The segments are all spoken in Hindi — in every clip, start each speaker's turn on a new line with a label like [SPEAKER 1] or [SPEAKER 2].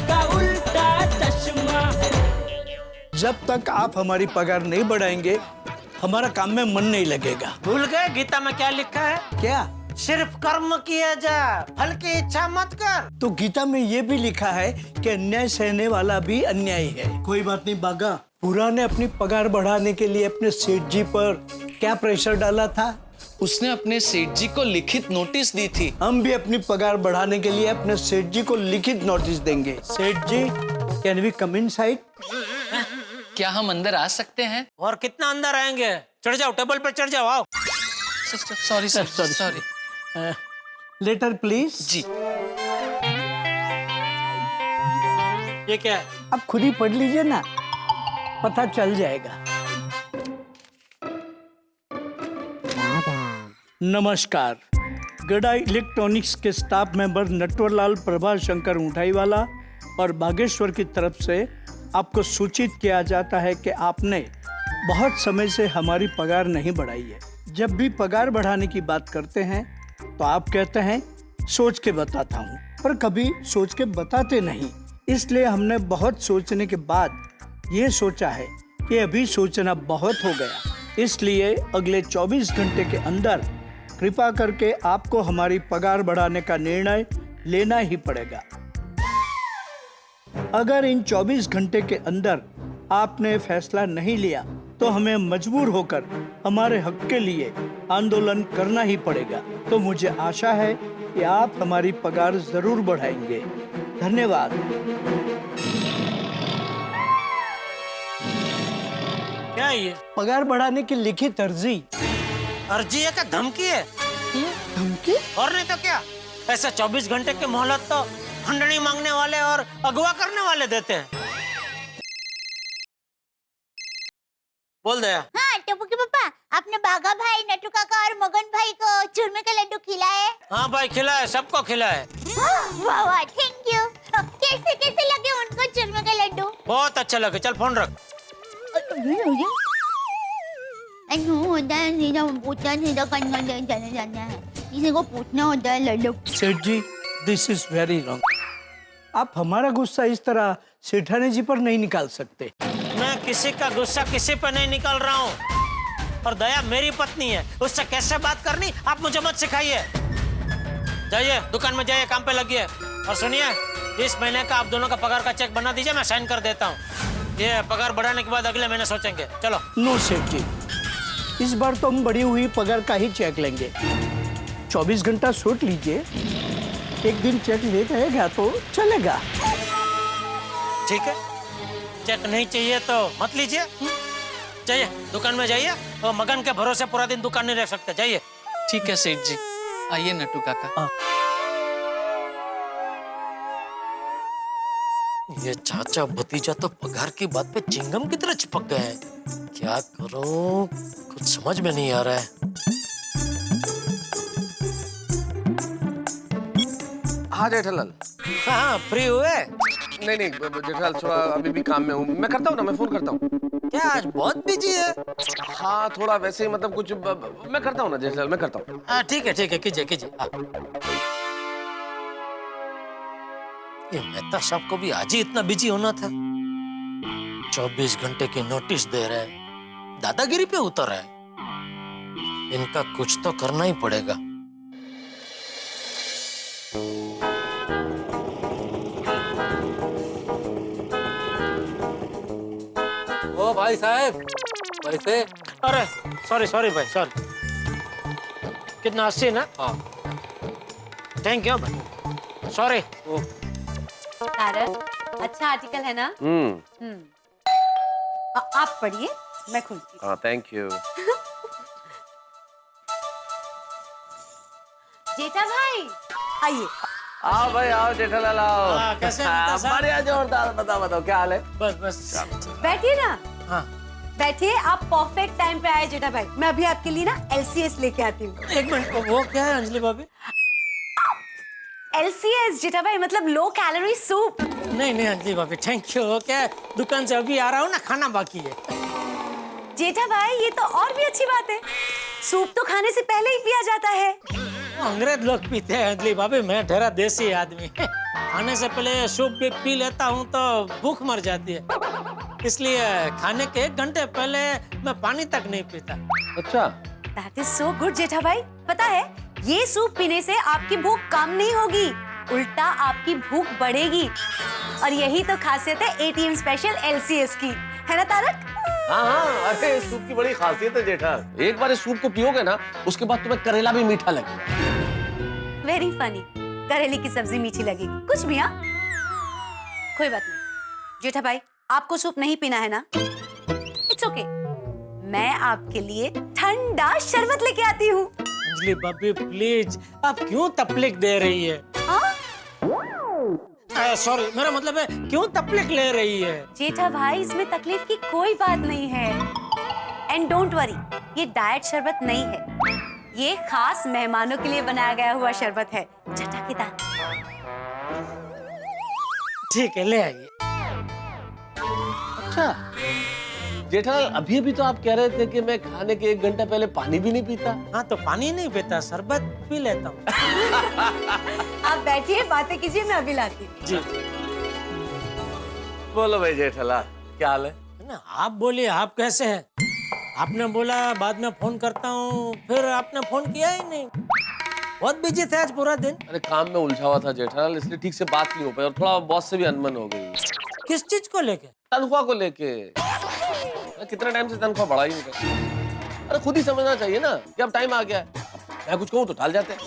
[SPEAKER 1] का उल्टा चश्मा।
[SPEAKER 2] जब तक आप हमारी पगार नहीं बढ़ाएंगे हमारा काम में मन नहीं लगेगा।
[SPEAKER 3] भूल गए गीता में क्या लिखा है?
[SPEAKER 2] क्या?
[SPEAKER 3] सिर्फ कर्म किया जा, फल की इच्छा मत कर।
[SPEAKER 2] तो गीता में ये भी लिखा है कि अन्याय सहने वाला भी अन्यायी है। कोई बात नहीं बागा, पूरा ने अपनी पगार बढ़ाने के लिए अपने सेठ जी पर क्या प्रेशर डाला था?
[SPEAKER 4] उसने अपने सेठ जी को लिखित नोटिस दी थी।
[SPEAKER 2] हम भी अपनी पगार बढ़ाने के लिए अपने सेठ जी को लिखित नोटिस देंगे। सेठ जी, कैन वी कम इनसाइड?
[SPEAKER 4] क्या हम अंदर आ सकते हैं?
[SPEAKER 3] और कितना अंदर आएंगे? चढ़ जाओ, टेबल पे चढ़ जाओ। आओ।
[SPEAKER 4] Sorry sir, sorry.
[SPEAKER 2] Letter please.
[SPEAKER 4] जी।
[SPEAKER 3] ये क्या है?
[SPEAKER 2] आप खुद ही पढ़ लीजिए ना, पता चल जाएगा। नमस्कार, गड़ा इलेक्ट्रॉनिक्स के स्टाफ मेंबर नटवरलाल प्रभा शंकर ऊंठाईवाला और बागेश्वर की तरफ से आपको सूचित किया जाता है कि आपने बहुत समय से हमारी पगार नहीं बढ़ाई है। जब भी पगार बढ़ाने की बात करते हैं तो आप कहते हैं सोच के बताता हूँ, पर कभी सोच के बताते नहीं। इसलिए हमने बहुत सोचने के बाद ये सोचा है कि अभी सोचना बहुत हो गया। इसलिए अगले 24 घंटे के अंदर कृपा करके आपको हमारी पगार बढ़ाने का निर्णय लेना ही पड़ेगा। अगर इन 24 घंटे के अंदर आपने फैसला नहीं लिया तो हमें मजबूर होकर हमारे हक के लिए आंदोलन करना ही पड़ेगा। तो मुझे आशा है कि आप हमारी पगार जरूर बढ़ाएंगे। धन्यवाद।
[SPEAKER 3] क्या है ये?
[SPEAKER 2] पगार बढ़ाने की लिखित अर्जी।
[SPEAKER 3] अर्जी है क्या धमकी है?
[SPEAKER 2] धमकी?
[SPEAKER 3] और नहीं तो क्या? ऐसा 24 घंटे की मोहलत तो खंडनी मांगने वाले और अगवा करने वाले देते हैं। बोल दया।
[SPEAKER 5] हाँ टप्पू के पापा, आपने बागा भाई, नट्टू काका और मगन भाई को चूरमे का लड्डू खिलाए?
[SPEAKER 3] हाँ भाई खिलाए, सबको खिलाए।
[SPEAKER 5] वाह वाह, थैंक यू। कैसे कैसे लगे उनको चूरमे का लड्डू?
[SPEAKER 3] बहुत अच्छा लगे। चल फोन रख।
[SPEAKER 5] किसी को पूछना होता है लड्डू।
[SPEAKER 2] सेठ जी, दिस इज वेरी रॉन्ग। आप हमारा गुस्सा इस तरह सेठानी जी पर नहीं निकाल सकते।
[SPEAKER 3] मैं किसी का गुस्सा किसी पे नहीं निकाल रहा हूँ। और दया मेरी पत्नी है, उससे कैसे बात करनी आप मुझे मत सिखाइए। जाइए दुकान में जाइए, काम पे लगिए। और सुनिए, इस महीने का आप दोनों का पगार का चेक बना दीजिए, मैं साइन कर देता हूँ। ये पगार बढ़ाने के बाद अगले महीने सोचेंगे। चलो।
[SPEAKER 2] नो सेठ जी, इस बार तो हम बढ़ी हुई पगार का ही चेक लेंगे। 24 घंटा सोच लीजिए, एक दिन चेक लेट रहेगा तो चलेगा।
[SPEAKER 3] ठीक है, चेक नहीं चाहिए तो मत लीजिए। जाइए दुकान में जाइए, और मगन के भरोसे पूरा दिन दुकान नहीं रह सकते। जाइए।
[SPEAKER 4] ठीक है सेठ जी, आइए नट्टू काका।
[SPEAKER 3] ये चाचा भतीजा तो पगार की बात पे चिंगम की तरह चिपक गए हैं। क्या करूं, कुछ समझ में नहीं आ रहा है।
[SPEAKER 6] हाँ जेठालाल।
[SPEAKER 3] हाँ फ्री हुए?
[SPEAKER 6] नहीं जेठालाल, थोड़ा अभी भी काम में हूँ। मैं करता हूँ ना, मैं फोन करता हूँ।
[SPEAKER 3] क्या आज बहुत बिजी है?
[SPEAKER 6] हाँ थोड़ा वैसे ही, मतलब कुछ मैं करता हूँ ना जेठालाल, मैं करता हूँ।
[SPEAKER 3] हाँ ठीक है कीजिए कीजिए। ये मेहता साहब को भी आज ही इतना बिजी होना था। 24 घंटे की नोटिस दे रहे हैं, दादागिरी पे उतर है। इनका कुछ तो करना ही पड़ेगा।
[SPEAKER 7] ओ भाई साहब, पैसे।
[SPEAKER 3] अरे सॉरी भाई, सॉरी। कितना? 80 ना?
[SPEAKER 7] हाँ।
[SPEAKER 3] थैंक यू भाई, सॉरी।
[SPEAKER 8] अच्छा आर्टिकल है ना? आप पढ़िए, मैं खुलती हूँ।
[SPEAKER 6] हाँ थैंक यू।
[SPEAKER 8] जेठा भाई आइए।
[SPEAKER 6] आओ भाई आओ जेठालाल आओ।
[SPEAKER 3] कैसे हैं?
[SPEAKER 6] बढ़िया जोरदार। बताओ क्या हाल है?
[SPEAKER 3] बस।
[SPEAKER 8] बैठिए ना।
[SPEAKER 3] हाँ
[SPEAKER 8] बैठिए, आप परफेक्ट टाइम पे आए जेठा भाई। मैं अभी आपके लिए ना LCS लेके आती हूँ।
[SPEAKER 3] एक मिनट, वो क्या है अंजलि भाभी?
[SPEAKER 8] LCS जेठा भाई मतलब लो कैलोरी सूप।
[SPEAKER 3] नहीं अंजलि भाभी, थैंक यू। क्या है, दुकान से अभी आ रहा हूँ ना, खाना बाकी है।
[SPEAKER 8] जेठा भाई ये तो और भी अच्छी बात है, सूप तो खाने से पहले ही पिया जाता है।
[SPEAKER 3] अंग्रेज लोग पीते हैं अंजलि भाभी, मैं ठहरा देसी आदमी। खाने से पहले सूप भी पी लेता हूँ तो भूख मर जाती है, इसलिए खाने के 1 घंटे पहले मैं पानी तक नहीं पीता।
[SPEAKER 6] अच्छा,
[SPEAKER 8] दैट इज सो गुड जेठा भाई। पता है ये सूप पीने से आपकी भूख कम नहीं होगी, उल्टा आपकी भूख बढ़ेगी। और यही तो खासियत है एटीएम स्पेशल एलसीएस की, है ना तारक?
[SPEAKER 6] हाँ हाँ, अरे इस सूप की बड़ी खासियत है जेठा। एक बार इस सूप को पियोगे ना, उसके बाद तुम्हें करेला भी मीठा लगेगा।
[SPEAKER 8] वेरी फनी, करेले की सब्जी मीठी लगेगी, कुछ भी। हाँ कोई बात नहीं जेठा भाई, आपको सूप नहीं पीना है ना? इट्स ओके, मैं आपके लिए ठंडा शरबत लेके आती हूँ।
[SPEAKER 3] अंजलि भाभी प्लीज, आप क्यों तकलीफ दे रही है? सॉरी, मेरा मतलब है क्यों तकलीफ ले रही है?
[SPEAKER 8] जेठा भाई इसमें तकलीफ की कोई बात नहीं है। एंड डोंट वरी, ये डाइट शरबत नहीं है, ये खास मेहमानों के लिए बनाया गया हुआ शरबत है, चटकेदार।
[SPEAKER 3] ठीक है, ले आइए।
[SPEAKER 6] अच्छा जेठालाल, अभी अभी तो आप कह रहे थे कि मैं खाने के 1 घंटा पहले पानी भी नहीं पीता।
[SPEAKER 3] हाँ तो पानी नहीं पीता, शरबत पी लेता हूँ।
[SPEAKER 8] आप बैठिए, बातें कीजिए, मैं अभी लाती हूँ।
[SPEAKER 3] जी
[SPEAKER 6] बोलो भाई जेठालाल, क्या हाल है?
[SPEAKER 3] ना, आप बोलिए, आप कैसे हैं? आपने बोला बाद में फोन करता हूँ, फिर आपने फोन किया ही नहीं। बहुत बिजी थे आज पूरा दिन।
[SPEAKER 6] अरे काम में उलझा हुआ था जेठालाल, इसलिए ठीक से बात नहीं हो पाई और थोड़ा बॉस से भी अनबन हो गई।
[SPEAKER 3] किस चीज को लेके?
[SPEAKER 6] तनख्वाह को लेके। कितना टाइम से तनख्वाह बढ़ा ही नहीं था। अरे खुद ही समझना चाहिए ना कि अब टाइम आ गया है। मैं कुछ कहूँ तो टाल जाते हैं।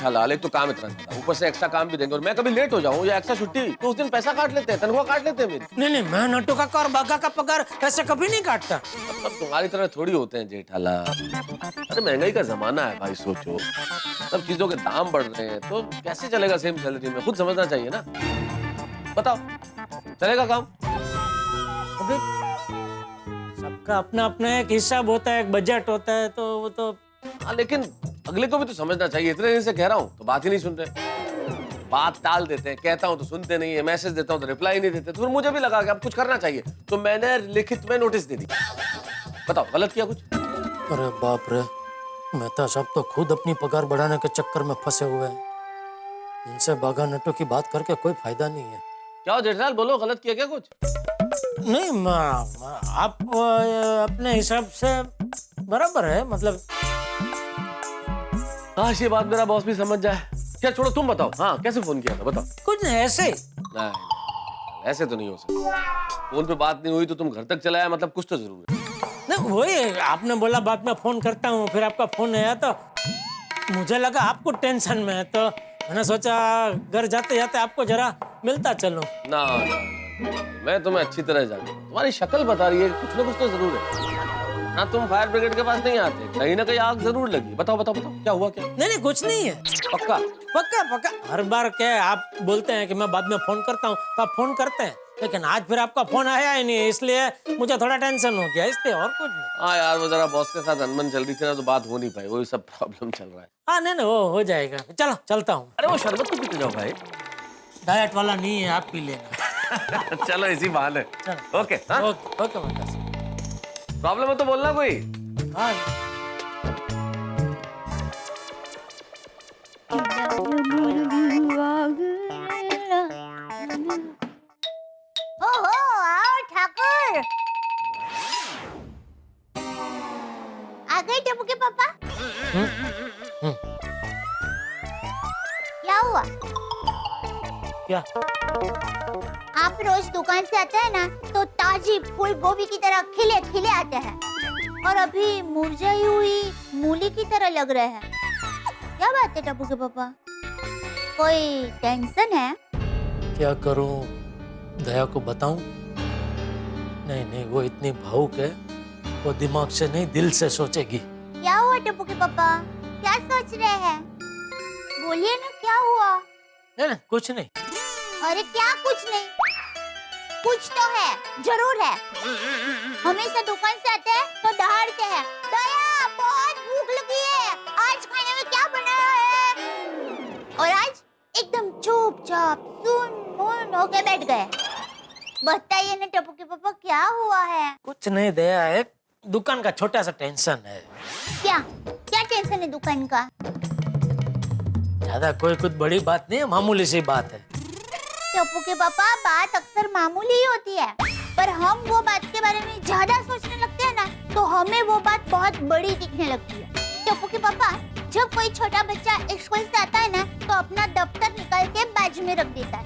[SPEAKER 6] हाल एक तो काम इतना था, ऊपर से एक्स्ट्रा काम भी देंगे और मैं कभी लेट हो जाऊँ या एक्स्ट्रा छुट्टी तो उस दिन पैसा काट लेते हैं, तनख्वाह काट लेते हैं मेरी।
[SPEAKER 3] नहीं नहीं, मैं नट्टू काका और बागा का पगार ऐसे कभी नहीं काटता।
[SPEAKER 6] मतलब तुम्हारी तरह थोड़ी होते हैं जेठालाल। अरे महंगाई का जमाना है भाई, सोचो सब चीजों के दाम बढ़ रहे हैं तो कैसे चलेगा सेम सैलरी में, खुद समझना चाहिए ना। बताओ चलेगा काम?
[SPEAKER 3] अबे सबका अपना अपना एक हिसाब होता है, एक बजट होता है, तो वो तो।
[SPEAKER 6] हाँ लेकिन अगले को भी तो समझना चाहिए। इतने दिन से कह रहा हूँ तो बात ही नहीं सुन रहे, बात टाल देते हैं। कहता हूँ तो सुनते नहीं है, मैसेज देता हूँ तो रिप्लाई नहीं देते। तो फिर मुझे भी लगा कि अब कुछ करना चाहिए, तो मैंने लिखित में नोटिस दे दी। बताओ गलत किया कुछ?
[SPEAKER 3] अरे बाप रे, मेहता साहब तो खुद अपनी पगार बढ़ाने के चक्कर में फंसे हुए हैं। इनसे बागा नट्टू की बात करके कोई फायदा नहीं है।
[SPEAKER 6] क्या हो जेठालाल, बोलो गलत किया क्या कुछ?
[SPEAKER 3] नहीं, आप अपने हिसाब से बराबर है, मतलब।
[SPEAKER 6] काश ये बात मेरा बॉस भी समझ जाए। क्या छोड़ो, तुम बताओ। हाँ कैसे फोन किया था, बताओ।
[SPEAKER 3] कुछ नहीं, ऐसे ही।
[SPEAKER 6] नहीं ऐसे तो नहीं हो सकता। फोन पे बात नहीं हुई तो तुम घर तक चला आया, मतलब कुछ तो जरूर है।
[SPEAKER 3] नहीं, वही आपने बोला बाद में फोन करता हूँ, फिर आपका फोन आया तो मुझे लगा आपको टेंशन में है, तो मैंने सोचा घर जाते जाते आपको जरा मिलता चलूं।
[SPEAKER 6] ना मैं तुम्हें अच्छी तरह जानता हूं, तुम्हारी शक्ल बता रही है कुछ ना कुछ तो जरूर है ना। तुम फायर ब्रिगेड के पास नहीं आते, कहीं ना कहीं आग जरूर लगी। बताओ बताओ बताओ, क्या हुआ? क्या
[SPEAKER 3] नहीं नहीं, कुछ नहीं है।
[SPEAKER 6] पक्का?
[SPEAKER 3] पक्का पक्का। हर बार क्या है, आप बोलते हैं कि मैं बाद में फोन करता हूँ तो आप फोन करते हैं, लेकिन आज फिर आपका फोन आया ही नहीं, इसलिए मुझे थोड़ा टेंशन हो गया, इसलिए और कुछ नहीं।
[SPEAKER 6] हाँ यार, वो जरा बॉस के साथ अनबन चल रही थी ना, तो बात हो नहीं पाई, वही सब प्रॉब्लम चल रहा है।
[SPEAKER 3] हाँ नहीं नहीं, वो हो जाएगा। चलो चलता हूँ।
[SPEAKER 6] अरे वो शरबत तो पीते जाओ भाई।
[SPEAKER 3] डाइट वाला नहीं है, आप पी लेना।
[SPEAKER 6] चलो इसी बहाने।
[SPEAKER 3] चलो।
[SPEAKER 6] ओके
[SPEAKER 3] ओके ओके मेहता साहब।
[SPEAKER 6] प्रॉब्लम है तो बोलना कोई।
[SPEAKER 3] हाँ।
[SPEAKER 5] ओहो, आओ ठाकुर। आ गए टप्पू के पापा? क्या हुआ?
[SPEAKER 3] क्या?
[SPEAKER 5] आप रोज दुकान से आते हैं ना, तो ताजी फूल गोभी की तरह खिले खिले आते हैं, और अभी मुरझाई हुई मूली की तरह लग रहे हैं। क्या बात है टप्पू के पापा, कोई टेंशन है?
[SPEAKER 3] क्या करूं, दया को बताऊं? नहीं नहीं, वो इतनी भावुक है, वो दिमाग से नहीं दिल से सोचेगी।
[SPEAKER 5] क्या हुआ टप्पू के पापा, क्या सोच रहे हैं? बोलिए ना, क्या हुआ?
[SPEAKER 3] नहीं नहीं, कुछ नहीं।
[SPEAKER 5] अरे क्या कुछ नहीं? कुछ तो है, जरूर है। हमेशा दुकान से आते हैं तो दहाड़ते हैं, दया बहुत भूख लगी है, आज खाने में क्या बनाया है? और आज एकदम चुपचाप सुन होके बैठ गए। बताइए ना टप्पू के पापा, क्या हुआ है?
[SPEAKER 3] कुछ नहीं दया, एक दुकान का छोटा सा टेंशन है।
[SPEAKER 5] क्या क्या टेंशन है दुकान का?
[SPEAKER 3] ज्यादा कोई कुछ बड़ी बात नहीं है, मामूली सी बात है।
[SPEAKER 5] टप्पू के पापा, बात अक्सर मामूली ही होती है, पर हम वो बात के बारे में ज्यादा सोचने लगते हैं ना, तो हमें वो बात बहुत बड़ी दिखने लगती है। टप्पू के पापा, जब कोई छोटा बच्चा स्कूल से आता है ना, तो अपना दफ्तर निकाल के बाजू में रख देता है।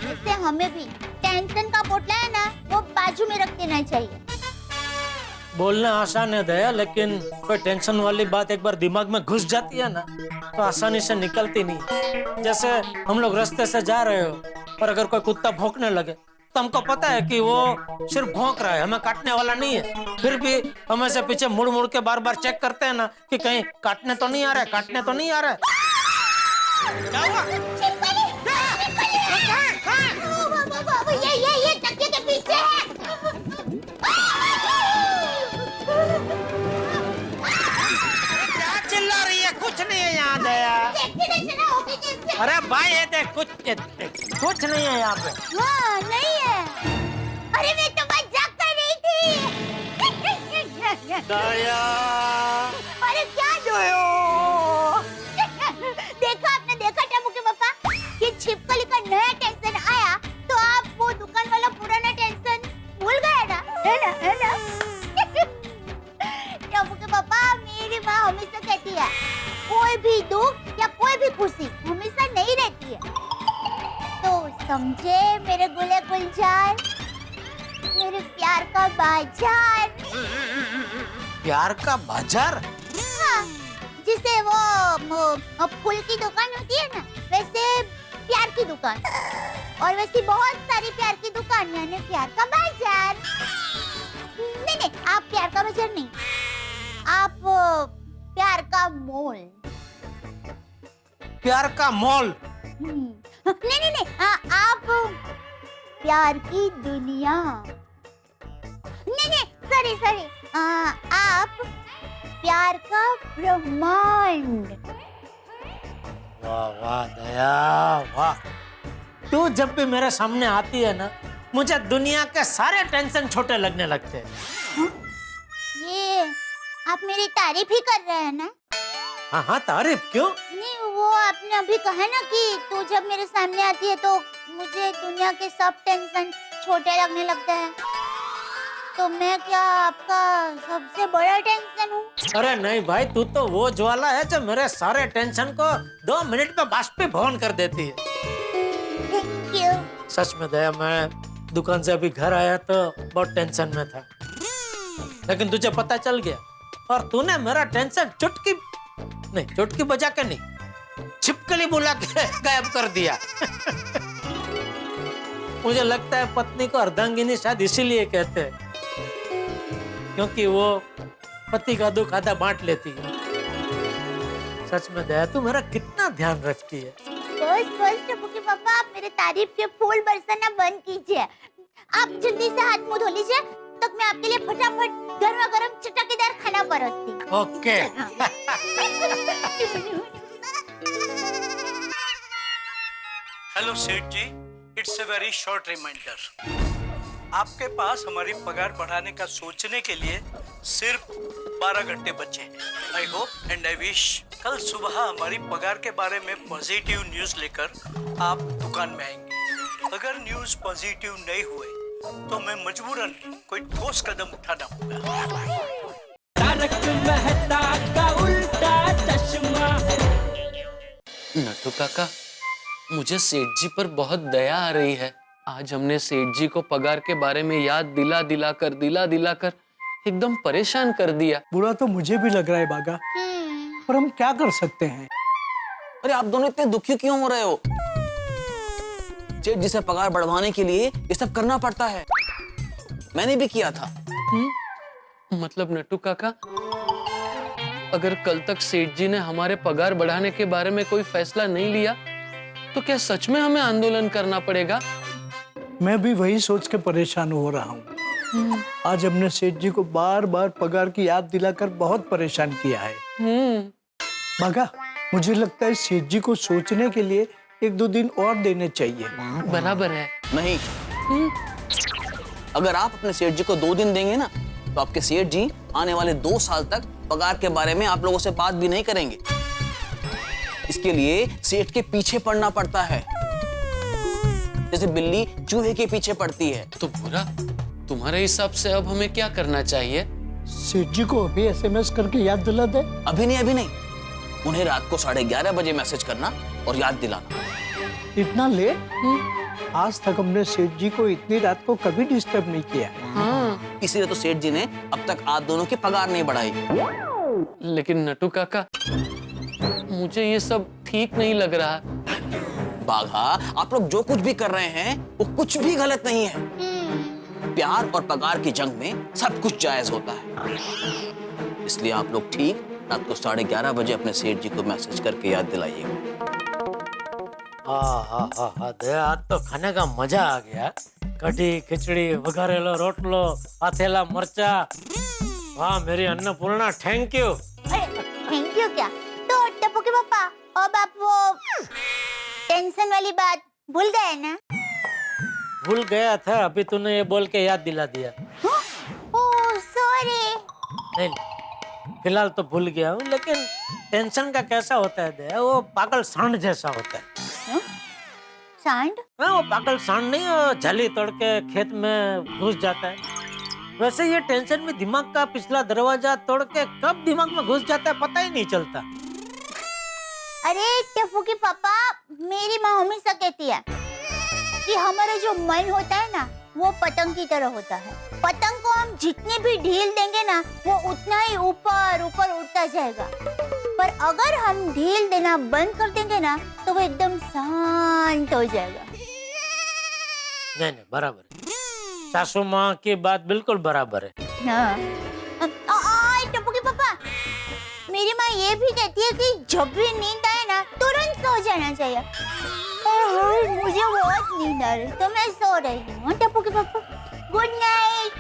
[SPEAKER 5] इससे हमें भी टेंशन का पोटला है ना, वो बाजू में रख देना चाहिए।
[SPEAKER 3] बोलना आसान है दया, लेकिन कोई टेंशन वाली बात एक बार दिमाग में घुस जाती है ना, तो आसानी से निकलती नहीं। जैसे हम लोग रास्ते से जा रहे हो और अगर कोई कुत्ता भौंकने लगे, तो हमको पता है कि वो सिर्फ भौंक रहा है, हमें काटने वाला नहीं है। फिर भी हम ऐसे पीछे मुड़ मुड़ के बार बार चेक करते हैं ना कि कहीं काटने तो नहीं आ रहा है, काटने तो नहीं आ रहा है। क्या हुआ?
[SPEAKER 5] ये तकिए के पीछे है।
[SPEAKER 3] क्या चिल्ला रही है? कुछ नहीं है यहाँ दया। अरे भाई ये देख, कुछ नहीं है यहाँ पे।
[SPEAKER 5] हाँ, नहीं है। अरे मैं तो मजाक कर रही थी।
[SPEAKER 3] दया।
[SPEAKER 5] अरे क्या जोड़ो? देखा, आपने देखा टप्पू के पापा, कि छिपकली का नया टेंशन आया तो आप वो दुकान वाला पुराना टेंशन भूल गए ना, है ना, है ना? टप्पू के पापा, मेरी माँ हमेशा कहती है, कोई भी दुख या कोई भी खुशी हमेशा नहीं रहती है। तो समझे मेरे गुले गुलजार, मेरे प्यार का बाजार।
[SPEAKER 3] प्यार का बाजार?
[SPEAKER 5] हाँ, जिसे वो फूल की दुकान होती है ना, वैसे प्यार की दुकान, और वैसी बहुत सारी प्यार की दुकान, यानी प्यार का बाजार। नहीं, आप प्यार का बाजार नहीं, आप प्यार का मॉल।
[SPEAKER 3] प्यार का मॉल?
[SPEAKER 5] नहीं, आप प्यार की दुनिया। नहीं, सॉरी, आप प्यार का ब्रह्मांड।
[SPEAKER 3] वाह वाह दया, वाह। तू जब भी मेरे सामने आती है ना, मुझे दुनिया के सारे टेंशन छोटे लगने लगते हैं।
[SPEAKER 5] ये आप मेरी तारीफ ही कर रहे हैं ना?
[SPEAKER 3] हाँ, तारीफ क्यों?
[SPEAKER 5] नहीं, वो आपने अभी कहा ना कि तू जब मेरे सामने आती है तो मुझे दुनिया के सब टेंशन छोटे लगने लगते हैं। तो मैं क्या आपका सबसे बड़ा टेंशन हूँ?
[SPEAKER 3] अरे नहीं भाई, तू तो वो ज्वाला है जो मेरे सारे टेंशन को 2 मिनट में बाष्पीभवन कर देती है।
[SPEAKER 5] Thank you.
[SPEAKER 3] सच में दया, मैं दुकान से अभी घर आया तो बहुत टेंशन में था, लेकिन तुझे पता चल गया और तूने मेरा टेंशन चुटकी बजा के नहीं, छिपकली बुला के गायब कर दिया। मुझे लगता है पत्नी को अर्धांगिनी शायद इसीलिए कहते हैं, क्योंकि वो पति का दुख आधा बांट लेती है। सच में दया, तू मेरा कितना ध्यान रखती है।
[SPEAKER 5] बस टप्पू के पापा, आप मेरे तारीफ के फूल बरसाना बंद कीजिए। आप जल्दी से हाथ मुंह धो लीजिए, तक मैं आपके लिए फटाफट गर्मा गर्म चटकेदार खाना परोसती हूँ।
[SPEAKER 3] Okay.
[SPEAKER 2] Hello Seth ji, it's a very short reminder. आपके पास हमारी पगार बढ़ाने का सोचने के लिए सिर्फ 12 घंटे बचे हैं। I hope and I wish कल सुबह हमारी पगार के बारे में पॉजिटिव न्यूज़ लेकर आप दुकान में आएंगे। अगर न्यूज़ पॉजिटिव नहीं हुए तो मैं मजबूरन कोई ठोस कदम उठाना होगा।
[SPEAKER 1] तारक मेहता का उल्टा चश्मा।
[SPEAKER 4] नट्टू काका, मुझे सेठ जी पर बहुत दया आ रही है। आज हमने सेठ जी को पगार के बारे में याद दिला कर एकदम परेशान कर दिया।
[SPEAKER 2] बुरा तो मुझे भी लग रहा है बागा, पर हम क्या कर सकते हैं?
[SPEAKER 9] अरे आप दोनों इतने दुखी क्यों हो रहे हो? सेठ जी से पगार बढ़वाने के लिए ये सब करना पड़ता है। मैंने भी किया था।
[SPEAKER 4] मतलब नट्टू काका, अगर कल तक सेठ जी ने हमारे पगार बढ़ाने के बारे में कोई फैसला नहीं लिया तो क्या सच में हमें आंदोलन करना पड़ेगा?
[SPEAKER 2] मैं भी वही सोच के परेशान हो रहा हूँ। आज हमने सेठ जी को बार बार पगार की याद दिलाकर बहुत परेशान किया है। बागा, मुझे लगता है सेठ जी को सोचने के लिए 1-2 दिन और देने चाहिए।
[SPEAKER 4] बराबर है।
[SPEAKER 9] नहीं, अगर आप अपने सेठ जी को 2 दिन देंगे ना, तो आपके सेठ जी आने वाले 2 साल तक पगार के बारे में आप लोगों से बात भी नहीं करेंगे। इसके इसके लिए सेठ के पीछे पड़ना पड़ता है, जैसे बिल्ली चूहे के पीछे पड़ती है।
[SPEAKER 4] तो बुरा, तुम्हारे हिसाब से अब हमें क्या करना चाहिए?
[SPEAKER 2] सेठ जी को अभी एसएमएस करके याद दिला दे।
[SPEAKER 9] अभी नहीं, उन्हें रात को 11:30 बजे मैसेज करना और याद दिलाना।
[SPEAKER 2] इतना लेट? आज तक हमने सेठ जी को इतनी रात को कभी डिस्टर्ब नहीं किया।
[SPEAKER 9] इसीलिए तो सेठ जी ने अब तक आप दोनों की पगार नहीं बढ़ाई।
[SPEAKER 4] लेकिन नटू काका, मुझे ये सब ठीक नहीं लग रहा।
[SPEAKER 9] बाघा, आप लोग जो कुछ भी कर रहे हैं वो कुछ भी गलत नहीं है। प्यार और पगार की जंग में सब कुछ जायज होता है। इसलिए आप लोग ठीक रात को 11:30 बजे अपने सेठ जी को मैसेज करके याद दिलाइएगा।
[SPEAKER 3] हाँ दया, आज तो खाने का मजा आ गया। कढ़ी, खिचड़ी, वघारेलो रोटलो, आथेला मरचा। वाह मेरी अन्नपूर्णा, थैंक यू।
[SPEAKER 5] अरे थैंक यू क्या? तो टप्पू के पापा, अब आप वो टेंशन वाली बात भूल गए ना?
[SPEAKER 3] भूल गया था, अभी तूने ये बोल के याद दिला दिया।
[SPEAKER 5] Oh sorry.
[SPEAKER 3] नहीं, फिलहाल तो भूल गया हूँ, लेकिन टेंशन का कैसा होता है दया, वो पागल सांड जैसा होता है।
[SPEAKER 5] सांड?
[SPEAKER 3] हाँ, वो पागल सांड नहीं, वो झाली तोड़ के खेत में घुस जाता है। वैसे ये टेंशन में दिमाग का पिछला दरवाजा तोड़ के कब दिमाग में घुस जाता है पता ही नहीं चलता।
[SPEAKER 5] अरे टप्पू के पापा, मेरी माँ हमेशा कहती है कि हमारा जो मन होता है ना, वो पतंग की तरह होता है। पतंग को हम जितने भी ढील देंगे ना, वो उतना ही ऊपर ऊपर उड़ता जाएगा। पर अगर हम ढील देना बंद कर देंगे ना, तो वो एकदम शांत हो जाएगा।
[SPEAKER 3] नहीं, बराबर है। सासू माँ की बात बिल्कुल बराबर है।
[SPEAKER 5] हाँ। टप्पू के पापा, मेरी माँ ये भी कहती है कि जब भी नींद आए ना, तुरंत सो जाना चाहिए। मुझे बहुत नींद आ रही, तो मैं सो रही हूँ। टप्पू के पापा, गुड नाइट।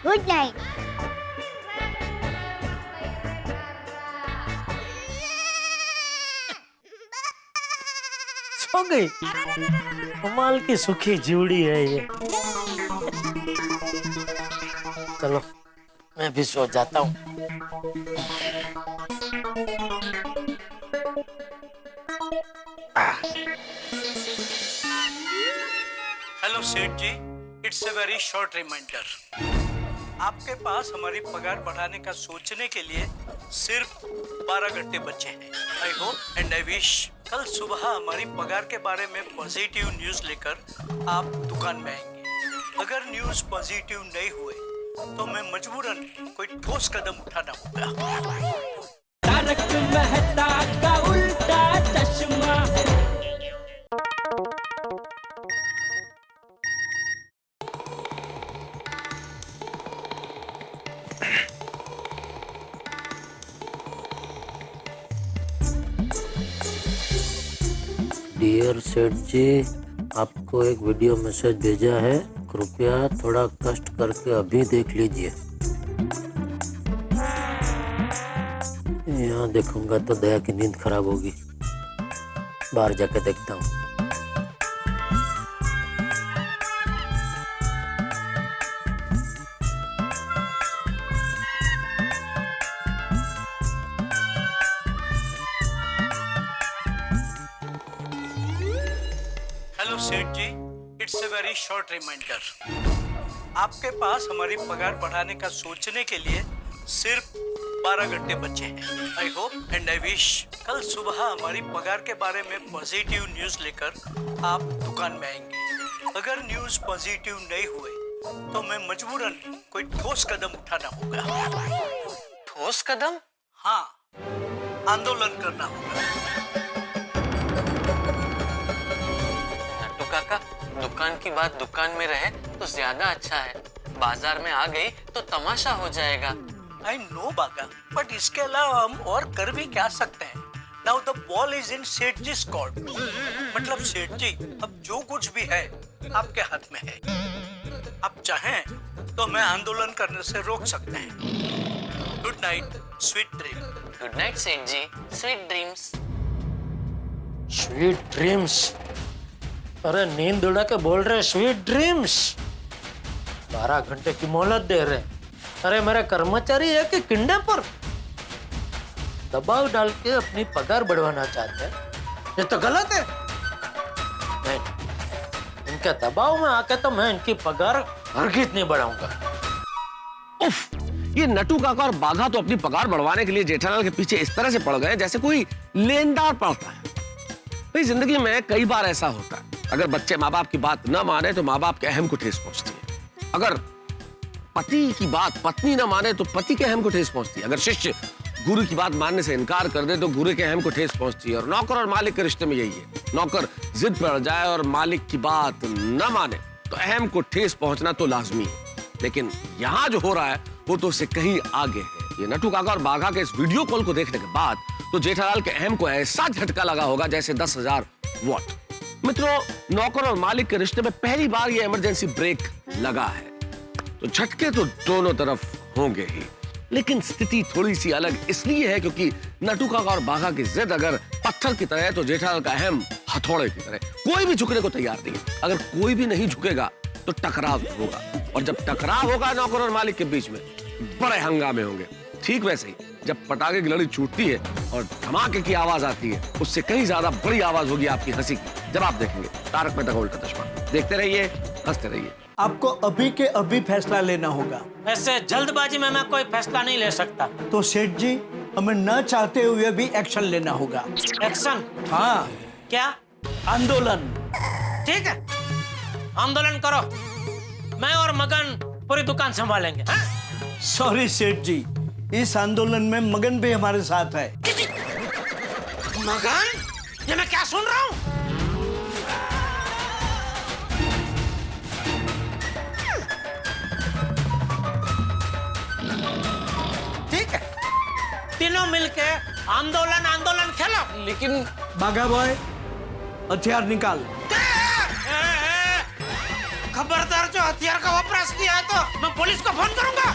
[SPEAKER 5] Good night.
[SPEAKER 3] सो गई। कमाल की सुखी जीवड़ी है ये। चलो मैं भी सो जाता हूँ।
[SPEAKER 2] Hello Seth ji, it's a very short reminder. आपके पास हमारी पगार बढ़ाने का सोचने के लिए सिर्फ 12 घंटे बचे हैं। I hope and I wish कल सुबह हमारी पगार के बारे में पॉजिटिव न्यूज लेकर आप दुकान में आएंगे। अगर न्यूज पॉजिटिव नहीं हुए तो मैं मजबूरन कोई ठोस कदम उठाना होगा।
[SPEAKER 1] तारक मेहता का उल्टा चश्मा।
[SPEAKER 3] डियर सेठ जी, आपको एक वीडियो मैसेज भेजा है, कृपया थोड़ा कष्ट करके अभी देख लीजिए। यहाँ देखूंगा तो दया की नींद खराब होगी, बाहर जाके देखता हूँ।
[SPEAKER 2] Hello Seth ji, it's a very short reminder. आपके पास हमारी पगार बढ़ाने का सोचने के लिए सिर्फ 12 घंटे बचे हैं। I hope and I wish कल सुबह हमारी पगार के बारे में पॉजिटिव न्यूज लेकर आप दुकान में आएंगे। अगर न्यूज पॉजिटिव नहीं हुए तो मैं मजबूरन कोई ठोस कदम उठाना होगा।
[SPEAKER 4] ठोस कदम?
[SPEAKER 2] हाँ, आंदोलन करना होगा।
[SPEAKER 4] नट्टू काका, दुकान की बात दुकान में रहे तो ज्यादा अच्छा है। बाजार में आ गई तो तमाशा हो जाएगा।
[SPEAKER 2] आई नो बागा, बट इसके अलावा हम और कर भी क्या सकते हैं? Now the ball is in सेठ जी कोर्ट। मतलब सेठ जी, अब जो कुछ भी है आपके हाथ में है। आप चाहें तो मैं आंदोलन करने से रोक सकते हैं। Good night, sweet dream.
[SPEAKER 4] Good night सेठ जी, स्वीट ड्रीम्स।
[SPEAKER 3] Sweet dreams? अरे नींद उड़ा के बोल रहे स्वीट ड्रीम्स। 12 घंटे की मोहलत दे रहे। अरे मेरे कर्मचारी है कि किडनैपर? दबाव डाल के अपनी पगार बढ़वाना चाहते हैं। ये तो गलत है। नहीं, इनके दबाव में आके तो मैं इनकी पगार हरगिज नहीं बढ़ाऊंगा।
[SPEAKER 6] उफ, ये नटू काका और बाघा तो अपनी पगार बढ़वाने के लिए जेठालाल के पीछे इस तरह से पड़ गए जैसे कोई लेनदार पड़ता है। भाई जिंदगी में कई बार ऐसा होता है, अगर बच्चे माँ बाप की बात न माने तो माँ बाप के अहम को ठेस पहुंचती है। अगर पति की बात पत्नी न माने तो पति के अहम को ठेस पहुंचती है। अगर शिष्य गुरु की बात मानने से इनकार कर दे तो गुरु के अहम को ठेस पहुंचती है। और नौकर और मालिक के रिश्ते में यही है, नौकर जिद पर जाए और मालिक की बात न माने तो अहम को ठेस पहुंचना तो लाजमी है। लेकिन यहाँ जो हो रहा है वो तो उससे कहीं आगे है। ये नटू काका और बाघा के इस वीडियो कॉल को देखने के बाद तो जेठालाल के अहम को ऐसा झटका लगा होगा जैसे 10,000 वॉट। मित्रों, नौकर और मालिक के रिश्ते में पहली बार ये इमरजेंसी ब्रेक लगा है, तो झटके तो दोनों तरफ होंगे ही। लेकिन स्थिति थोड़ी सी अलग इसलिए है क्योंकि नटू काका और बाघा की जिद अगर पत्थर की तरह है तो जेठालाल का अहम हथौड़े की तरह। कोई भी झुकने को तैयार नहीं है। अगर कोई भी नहीं झुकेगा तो टकराव होगा, और जब टकराव होगा नौकर और मालिक के बीच में बड़े हंगामे होंगे। ठीक वैसे ही जब पटाखे की लड़ी छूटती है और धमाके की आवाज आती है, उससे कहीं ज्यादा बड़ी आवाज होगी आपकी हंसी की जब आप देखेंगे तारक मेहता का उल्टा चश्मा। देखते रहिए, हंसते रहिए।
[SPEAKER 2] आपको अभी के अभी फैसला लेना होगा।
[SPEAKER 3] ऐसे जल्दबाजी में मैं कोई फैसला नहीं ले सकता।
[SPEAKER 2] तो सेठ जी, हमें न चाहते हुए भी एक्शन लेना होगा।
[SPEAKER 3] एक्शन?
[SPEAKER 2] हाँ,
[SPEAKER 3] क्या?
[SPEAKER 2] आंदोलन।
[SPEAKER 3] ठीक है, आंदोलन करो। मैं और मगन पूरी दुकान संभालेंगे। हाँ?
[SPEAKER 2] सॉरी सेठ जी, इस आंदोलन में मगन भी हमारे साथ है।
[SPEAKER 3] मगन? ये मैं क्या सुन रहा हूँ? ठीक है, तीनों मिलके आंदोलन आंदोलन खेलो।
[SPEAKER 6] लेकिन
[SPEAKER 2] बाघा बॉय, हथियार निकाल।
[SPEAKER 3] खबरदार, जो हथियार का वपराश किया है तो मैं पुलिस को फोन करूंगा।